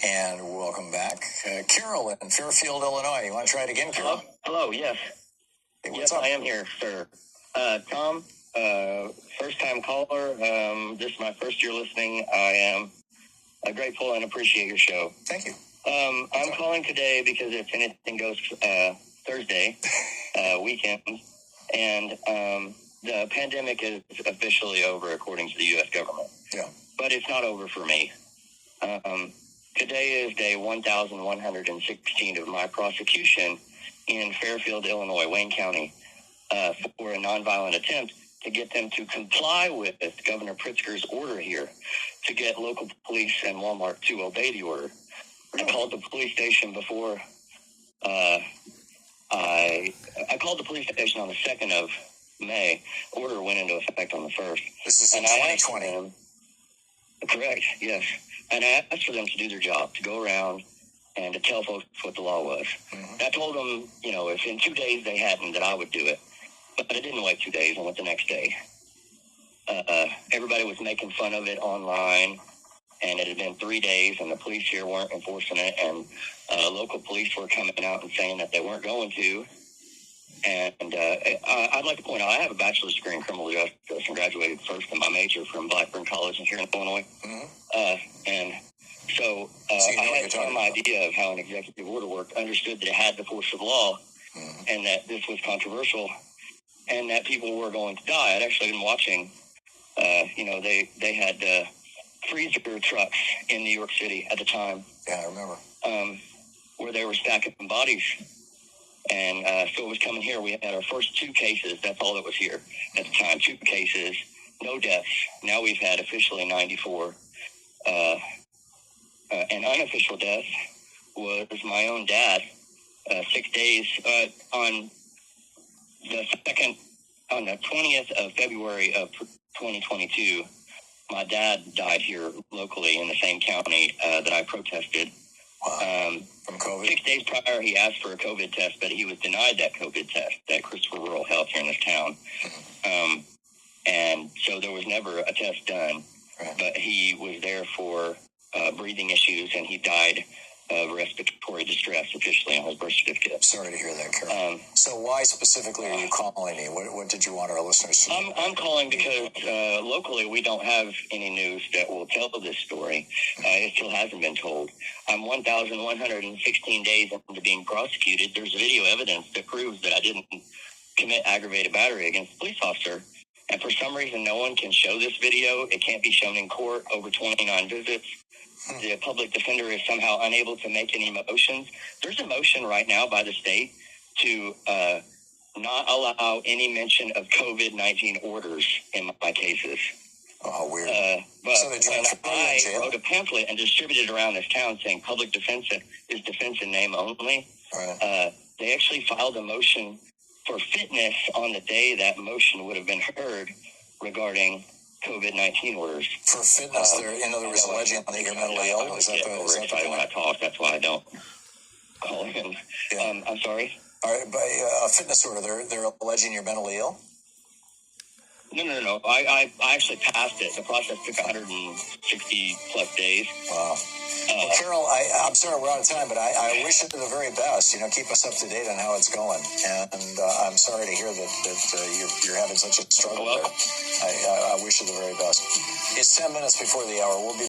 And welcome back. Carol in Fairfield, Illinois. You want to try it again, Carol? Hello, yes. Hey, yes, up? I am here, sir. Tom, first-time caller. This is my first year listening. I am grateful and appreciate your show. Thank you. I'm calling today because it's Anything Goes Thursday weekend, and the pandemic is officially over according to the U.S. government. Yeah. But it's not over for me. Today is day 1,116 of my prosecution in Fairfield, Illinois, Wayne County, for a nonviolent attempt to get them to comply with Governor Pritzker's order here to get local police and Walmart to obey the order. I called the police station before. I called the police station on the 2nd of May. Order went into effect on the 1st. This is in 2020. Correct, yes. And I asked for them to do their job, to go around and to tell folks what the law was. Mm-hmm. I told them, if in 2 days they hadn't, that I would do it. But I didn't wait 2 days. I went the next day. Everybody was making fun of it online, and it had been 3 days, and the police here weren't enforcing it, and local police were coming out and saying that they weren't going to. And I'd like to point out, I have a bachelor's degree in criminal justice and graduated first in my major from Blackburn College here in Illinois. Mm-hmm. And so I had some idea of how an executive order worked, understood that it had the force of law, mm-hmm. and that this was controversial, and that people were going to die. I'd actually been watching, they had freezer trucks in New York City at the time. Yeah, I remember. Where they were stacking bodies. And so it was coming here. We had our first 2 cases. That's all that was here at the time. 2 cases, no deaths. Now we've had officially 94. An unofficial death was my own dad. 6 days on the 20th of February of 2022. My dad died here locally in the same county that I protested. Wow. From COVID? 6 days prior, he asked for a COVID test, but he was denied that COVID test at Christopher Rural Health here in this town. And so there was never a test done. Right. But he was there for breathing issues, and he died of respiratory distress officially on his birth certificate. Sorry to hear that, Carol. So why specifically are you calling me? What did you want our listeners to know? I'm calling because locally we don't have any news that will tell this story. It still hasn't been told. I'm 1,116 days into being prosecuted. There's video evidence that proves that I didn't commit aggravated battery against a police officer. And for some reason, no one can show this video. It can't be shown in court. Over 29 visits. The public defender is somehow unable to make any motions. There's a motion right now by the state to not allow any mention of COVID-19 orders in my cases. Oh, weird. But so I wrote a pamphlet and distributed around this town saying public defense is defense in name only. Right. They actually filed a motion for fitness on the day that motion would have been heard regarding COVID-19 orders. For fitness, in other words, alleging that you're mentally ill? Is that the point? When I talk, that's why I don't call in. Yeah. I'm sorry? All right, by a fitness order, they're alleging you're mentally ill? No. I actually passed it. The process took 160 plus days. Wow. Well, Carol, I'm sorry we're out of time, but I wish you the very best. Keep us up to date on how it's going. And I'm sorry to hear that you're having such a struggle there. I wish you the very best. It's 10 minutes before the hour. We'll be